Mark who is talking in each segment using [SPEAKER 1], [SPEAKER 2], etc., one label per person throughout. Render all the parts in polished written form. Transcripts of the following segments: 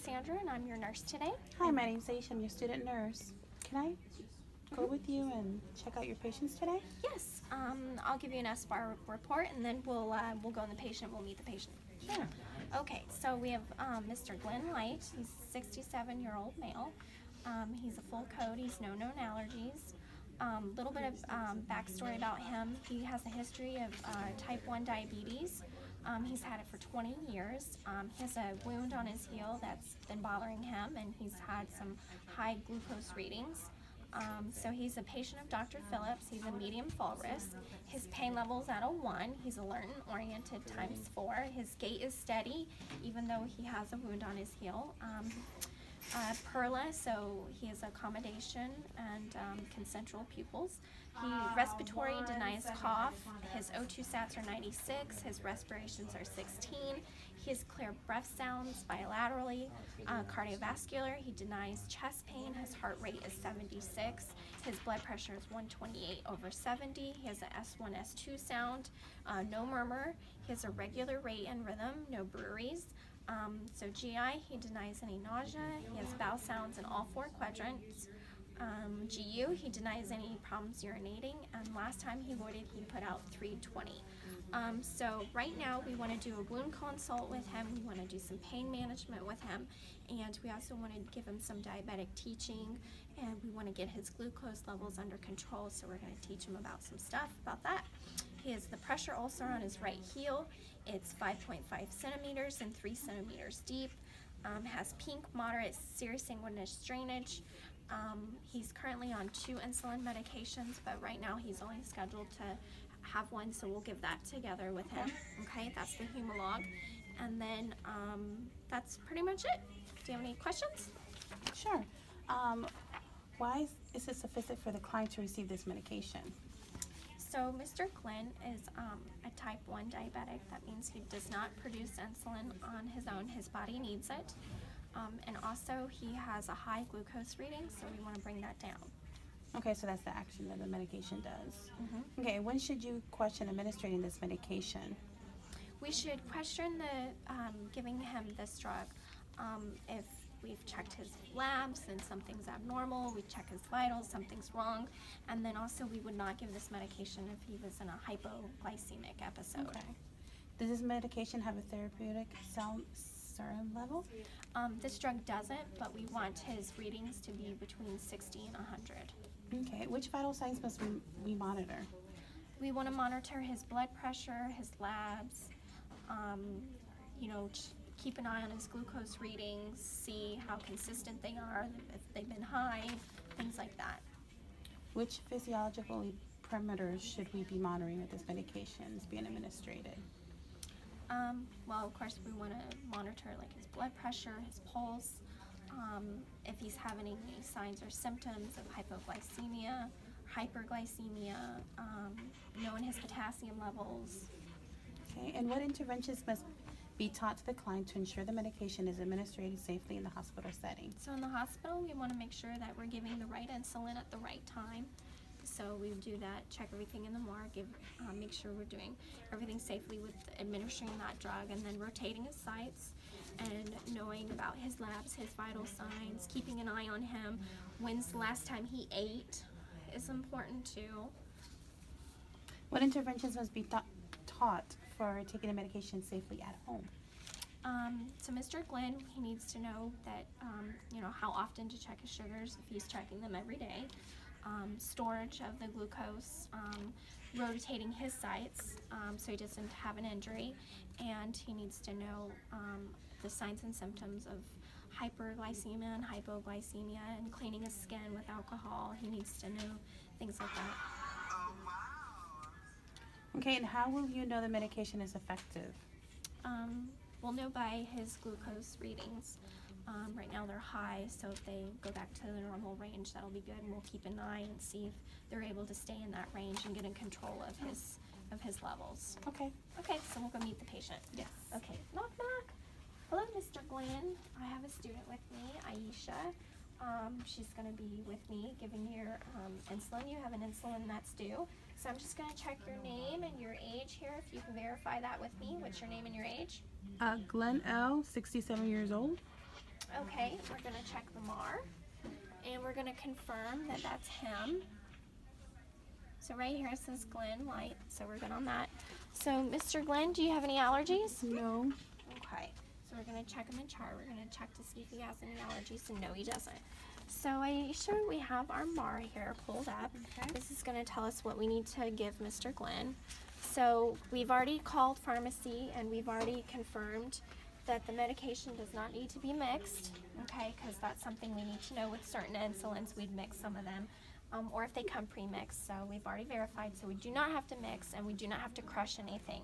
[SPEAKER 1] Sandra, and I'm your nurse today.
[SPEAKER 2] Hi, my name's Aisha. I'm your student nurse. Can I go with you and check out your patients today?
[SPEAKER 1] Yes, I'll give you an SBAR report, and then we'll go in the patient. We'll meet the patient.
[SPEAKER 2] Sure.
[SPEAKER 1] Okay, so we have Mr. Glenn Light. He's a 67-year-old male. He's a full coat. He's no known allergies. Little bit of backstory about him. He has a history of type 1 diabetes. He's had it for 20 years. He has a wound on his heel that's been bothering him, and he's had some high glucose readings. So he's a patient of Dr. Phillips. He's a medium fall risk. His pain level's at a 1. He's alert and oriented ×4. His gait is steady, even though he has a wound on his heel. Perla, so he has accommodation and consensual pupils. He respiratory denies cough. His O2 sats are 96. His respirations are 16. He has clear breath sounds bilaterally. Cardiovascular, he denies chest pain. His heart rate is 76. His blood pressure is 128/70. He has a S1, S2 sound. No murmur. He has a regular rate and rhythm. No brueries. So GI, he denies any nausea. He has bowel sounds in all 4 quadrants. GU, he denies any problems urinating. And last time he voided, he put out 320. So right now we want to do a wound consult with him. We want to do some pain management with him. And we also want to give him some diabetic teaching. And we want to get his glucose levels under control. So we're going to teach him about some stuff about that. He has the pressure ulcer on his right heel. It's 5.5 centimeters and 3 centimeters deep. Has pink, moderate, serious sanguineous drainage. He's currently on 2 insulin medications, but right now he's only scheduled to have 1, so we'll give that together with him. Okay, that's the Humalog. And then that's pretty much it. Do you have any questions?
[SPEAKER 2] Sure. Why is it sufficient for the client to receive this medication?
[SPEAKER 1] So Mr. Glenn is a type 1 diabetic. That means he does not produce insulin on his own. His body needs it. And also he has a high glucose reading, so we want to bring that down.
[SPEAKER 2] Okay, so that's the action that the medication does.
[SPEAKER 1] Mm-hmm.
[SPEAKER 2] Okay, when should you question administering this medication?
[SPEAKER 1] We should question the giving him this drug if we've checked his labs and something's abnormal, we check his vitals, something's wrong, and then also we would not give this medication if he was in a hypoglycemic episode.
[SPEAKER 2] Okay. Does this medication have a therapeutic serum level?
[SPEAKER 1] This drug doesn't, but we want his readings to be between 60 and 100.
[SPEAKER 2] Okay, which vital signs must we monitor?
[SPEAKER 1] We want to monitor his blood pressure, his labs, keep an eye on his glucose readings, see how consistent they are, if they've been high, things like that.
[SPEAKER 2] Which physiological parameters should we be monitoring if this medication is being administered?
[SPEAKER 1] Well, of course, we want to monitor like his blood pressure, his pulse, if he's having any signs or symptoms of hypoglycemia, hyperglycemia, knowing his potassium levels.
[SPEAKER 2] Okay, and what interventions must be taught to the client to ensure the medication is administered safely in the hospital setting?
[SPEAKER 1] So in the hospital, we want to make sure that we're giving the right insulin at the right time. So we do that, check everything in the MAR, make sure we're doing everything safely with administering that drug, and then rotating his sites and knowing about his labs, his vital signs, keeping an eye on him. When's the last time he ate is important too.
[SPEAKER 2] What interventions must be taught for taking the medication safely at home?
[SPEAKER 1] So Mr. Glenn, he needs to know that, how often to check his sugars, if he's checking them every day. Storage of the glucose, rotating his sites so he doesn't have an injury, and he needs to know the signs and symptoms of hyperglycemia and hypoglycemia, and cleaning his skin with alcohol. He needs to know things like that.
[SPEAKER 2] Okay, and how will you know the medication is effective?
[SPEAKER 1] We'll know by his glucose readings. Right now they're high, so if they go back to the normal range, that'll be good, and we'll keep an eye and see if they're able to stay in that range and get in control of his levels.
[SPEAKER 2] Okay.
[SPEAKER 1] Okay, so we'll go meet the patient.
[SPEAKER 2] Yes.
[SPEAKER 1] Okay, knock knock. Hello, Mr. Glenn. I have a student with me, Aisha. She's going to be with me giving your insulin. You have an insulin that's due. So I'm just going to check your name and your age here. If you can verify that with me. What's your name and your age?
[SPEAKER 2] Glenn L., 67 years old.
[SPEAKER 1] Okay, we're gonna check the MAR, and we're gonna confirm that that's him. So right here it says Glenn Light, so we're good on that. So Mr. Glenn, do you have any allergies?
[SPEAKER 2] No.
[SPEAKER 1] Okay, so we're gonna check him in chart. We're gonna check to see if he has any allergies, and no, he doesn't. So Aisha, we have our MAR here pulled up.
[SPEAKER 2] Okay.
[SPEAKER 1] This is gonna tell us what we need to give Mr. Glenn. So we've already called pharmacy and we've already confirmed that the medication does not need to be mixed, okay, because that's something we need to know with certain insulins. We'd mix some of them, or if they come pre-mixed. So we've already verified, so we do not have to mix and we do not have to crush anything.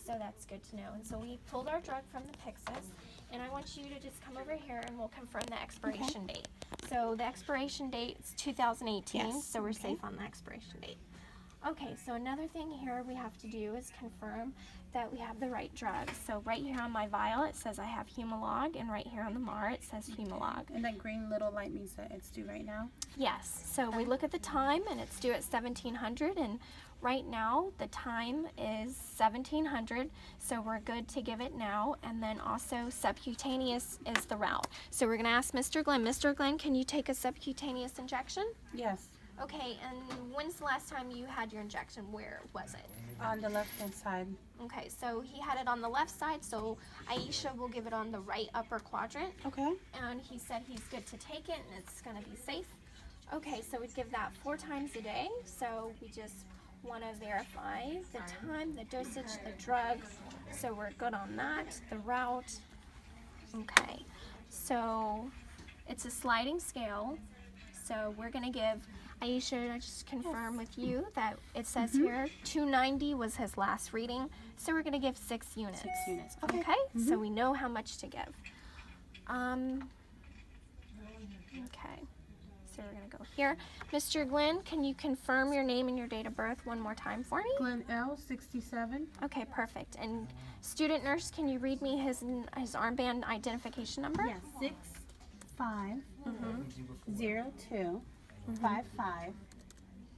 [SPEAKER 1] So that's good to know. And so we pulled our drug from the Pyxis, and I want you to just come over here and we'll confirm the expiration date. So the expiration date is 2018,
[SPEAKER 2] Yes.
[SPEAKER 1] so we're
[SPEAKER 2] Okay.
[SPEAKER 1] safe on the expiration date. Okay, so another thing here we have to do is confirm that we have the right drug. So right here on my vial it says I have Humalog, and right here on the MAR it says Humalog.
[SPEAKER 2] And that green little light means that it's due right now?
[SPEAKER 1] Yes, so we look at the time and it's due at 1700, and right now the time is 1700, so we're good to give it now. And then also subcutaneous is the route. So we're gonna ask Mr. Glenn. Mr. Glenn, can you take a subcutaneous injection?
[SPEAKER 2] Yes.
[SPEAKER 1] Okay, and when's the last time you had your injection? Where was it?
[SPEAKER 2] On the left-hand side.
[SPEAKER 1] Okay, so he had it on the left side, so Aisha will give it on the right upper quadrant.
[SPEAKER 2] Okay.
[SPEAKER 1] And he said he's good to take it and it's gonna be safe. Okay, so we'd give that 4 times a day. So we just wanna verify the time, the dosage, the drug. So we're good on that, the route. Okay, so it's a sliding scale. So we're gonna give Aisha, I just confirm with you that it says here 290 was his last reading. So we're gonna give 6 units.
[SPEAKER 2] 6 units.
[SPEAKER 1] Okay, so we know how much to give. Okay, so we're gonna go here. Mr. Glenn, can you confirm your name and your date of birth one more time for me?
[SPEAKER 2] Glenn L, 67.
[SPEAKER 1] Okay, perfect. And student nurse, can you read me his armband identification number?
[SPEAKER 2] Yes. 6502 55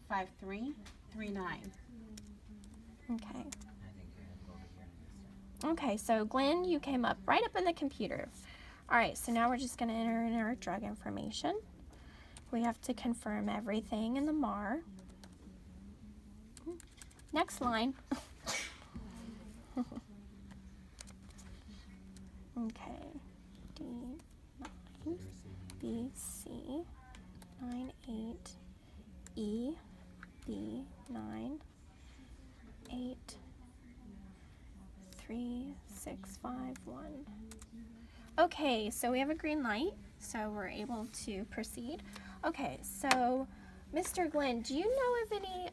[SPEAKER 2] 5339.
[SPEAKER 1] Okay. Okay, so Glenn, you came up right up in the computer. All right, so now we're just going to enter in our drug information. We have to confirm everything in the MAR. Next line. Okay. D9, BC, 98, E, B9, 8, 3, 6, 5, 1. Okay, so we have a green light, so we're able to proceed. Okay, so Mr. Glenn, do you know of any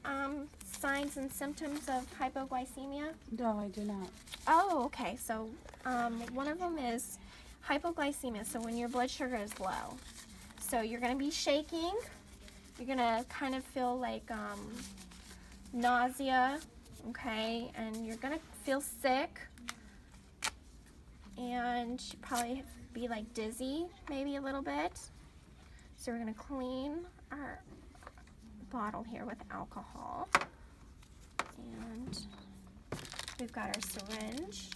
[SPEAKER 1] signs and symptoms of hypoglycemia?
[SPEAKER 2] No, I do not.
[SPEAKER 1] Oh, okay. So one of them is hypoglycemia, so when your blood sugar is low. So you're going to be shaking. You're going to kind of feel like nausea, okay? And you're going to feel sick. And you probably be like dizzy, maybe a little bit. So we're going to clean our bottle here with alcohol. And we've got our syringe.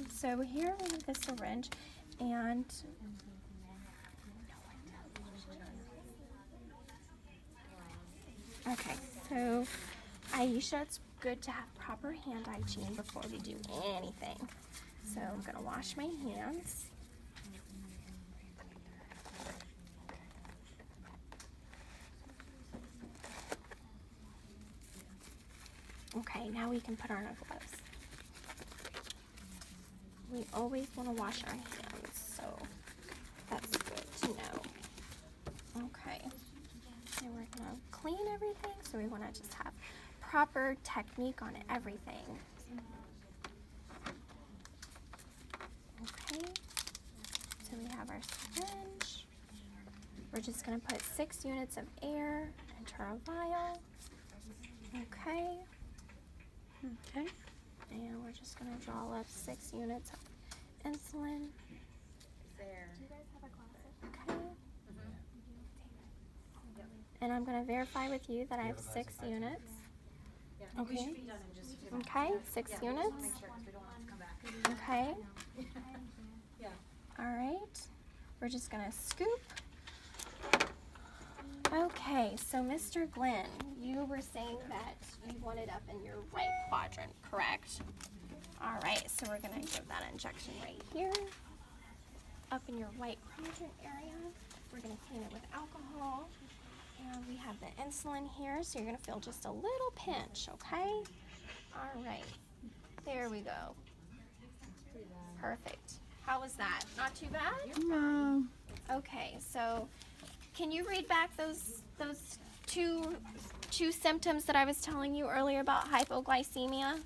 [SPEAKER 1] So here we have the syringe, and okay, so Aisha, it's good to have proper hand hygiene before we do anything. So I'm gonna wash my hands. Okay, now we can put on our gloves. We always want to wash our hands, so that's good to know. Okay, and we're gonna clean everything, so we want to just have proper technique on everything. Okay, so we have our syringe. We're just gonna put 6 units of air into our vial. Okay.
[SPEAKER 2] Okay.
[SPEAKER 1] And we're just going to draw up 6 units of insulin.
[SPEAKER 3] There.
[SPEAKER 1] Okay. And I'm going to verify with you that I have 6 units. Okay. Okay, 6 units. Okay. All right. We're just gonna scoop. Okay, so Mr. Glenn, you were saying that you want it up in your right quadrant, correct? All right, so we're gonna give that injection right here. Up in your right quadrant area. We're gonna clean it with alcohol. And we have the insulin here, so you're gonna feel just a little pinch, okay? All right, there we go. Perfect. How was that? Not too bad?
[SPEAKER 2] No.
[SPEAKER 1] Okay, so can you read back those two symptoms that I was telling you earlier about hypoglycemia?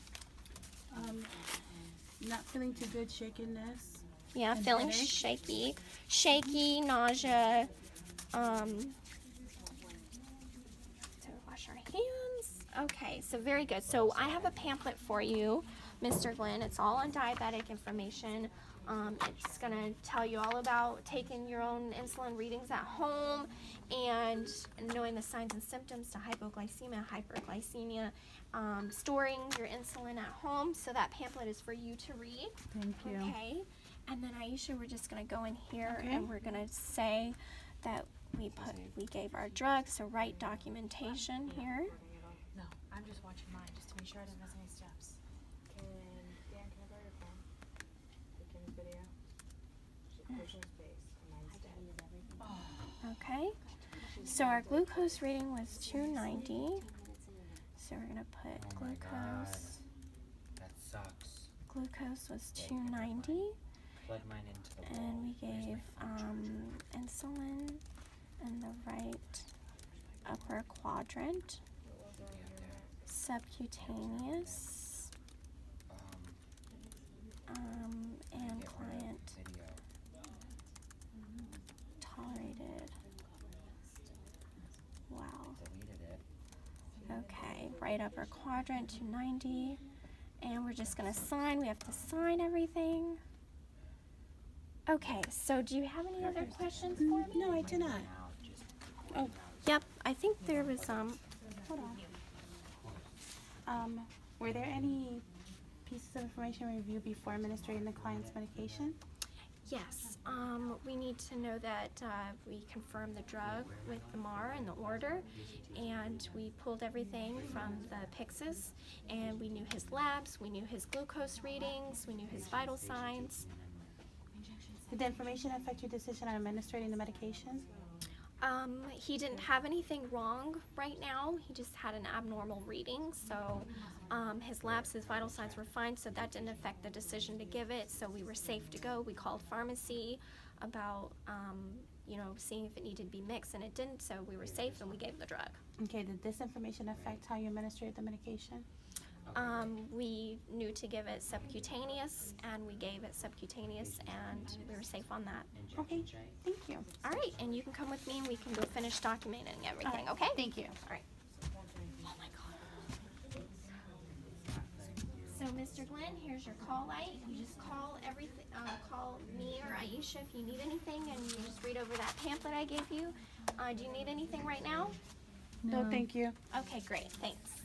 [SPEAKER 2] Not feeling too good, shakenness.
[SPEAKER 1] Yeah,
[SPEAKER 2] And
[SPEAKER 1] feeling
[SPEAKER 2] headache?
[SPEAKER 1] shaky, nausea. So wash our hands. Okay, so very good. So I have a pamphlet for you, Mr. Glenn. It's all on diabetic information. It's gonna tell you all about taking your own insulin readings at home and knowing the signs and symptoms to hypoglycemia, hyperglycemia, storing your insulin at home. So that pamphlet is for you to read.
[SPEAKER 2] Thank you.
[SPEAKER 1] Okay. And then Aisha, we're just gonna go in here
[SPEAKER 2] Okay.
[SPEAKER 1] and we're gonna say that we gave our drug, so write documentation here.
[SPEAKER 3] No, I'm just watching mine just to make sure I didn't miss any steps. Dan, can I borrow your phone? For Kim's video? Pushing space. Mine's dead.
[SPEAKER 1] Okay. So our glucose reading was 290. So we're gonna put
[SPEAKER 4] Oh my God.
[SPEAKER 1] glucose.
[SPEAKER 4] That sucks.
[SPEAKER 1] Glucose was 290,
[SPEAKER 4] Plug mine into the wall.
[SPEAKER 1] and we
[SPEAKER 4] Where's
[SPEAKER 1] gave
[SPEAKER 4] my
[SPEAKER 1] insulin in the right upper quadrant,
[SPEAKER 4] Yeah, there.
[SPEAKER 1] subcutaneous, and
[SPEAKER 4] Get rid of
[SPEAKER 1] client
[SPEAKER 4] video.
[SPEAKER 1] tolerated. Wow.
[SPEAKER 4] Deleted it.
[SPEAKER 1] Okay, right upper quadrant, 290. And we're just gonna sign. We have to sign everything. Okay, so do you have any other questions for me?
[SPEAKER 2] No, I do not.
[SPEAKER 4] Now, just
[SPEAKER 2] Oh.
[SPEAKER 1] Yep, I think there was
[SPEAKER 2] Hold on. Were there any pieces of information reviewed before administering the client's medication?
[SPEAKER 1] yes. We need to know that we confirmed the drug with the MAR and the order, and we pulled everything from the Pyxis, and we knew his labs, we knew his glucose readings, we knew his vital signs.
[SPEAKER 2] Did the information affect your decision on administering the medication?
[SPEAKER 1] He didn't have anything wrong right now. He just had an abnormal reading. So his labs, his vital signs were fine. So that didn't affect the decision to give it. So we were safe to go. We called pharmacy about, seeing if it needed to be mixed, and it didn't. So we were safe and we gave the drug.
[SPEAKER 2] Okay, did this information affect how you administered the medication?
[SPEAKER 1] We knew to give it subcutaneous, and we gave it subcutaneous, and we were safe on that.
[SPEAKER 2] Okay, thank you.
[SPEAKER 1] All right, and you can come with me, and we can go finish documenting everything,
[SPEAKER 2] All right,
[SPEAKER 1] okay?
[SPEAKER 2] Thank you.
[SPEAKER 1] All right. Oh my God. So, Mr. Glenn, here's your call light. You just call call me or Aisha if you need anything, and you just read over that pamphlet I gave you. Do you need anything right now?
[SPEAKER 2] No, thank you.
[SPEAKER 1] Okay, great. Thanks.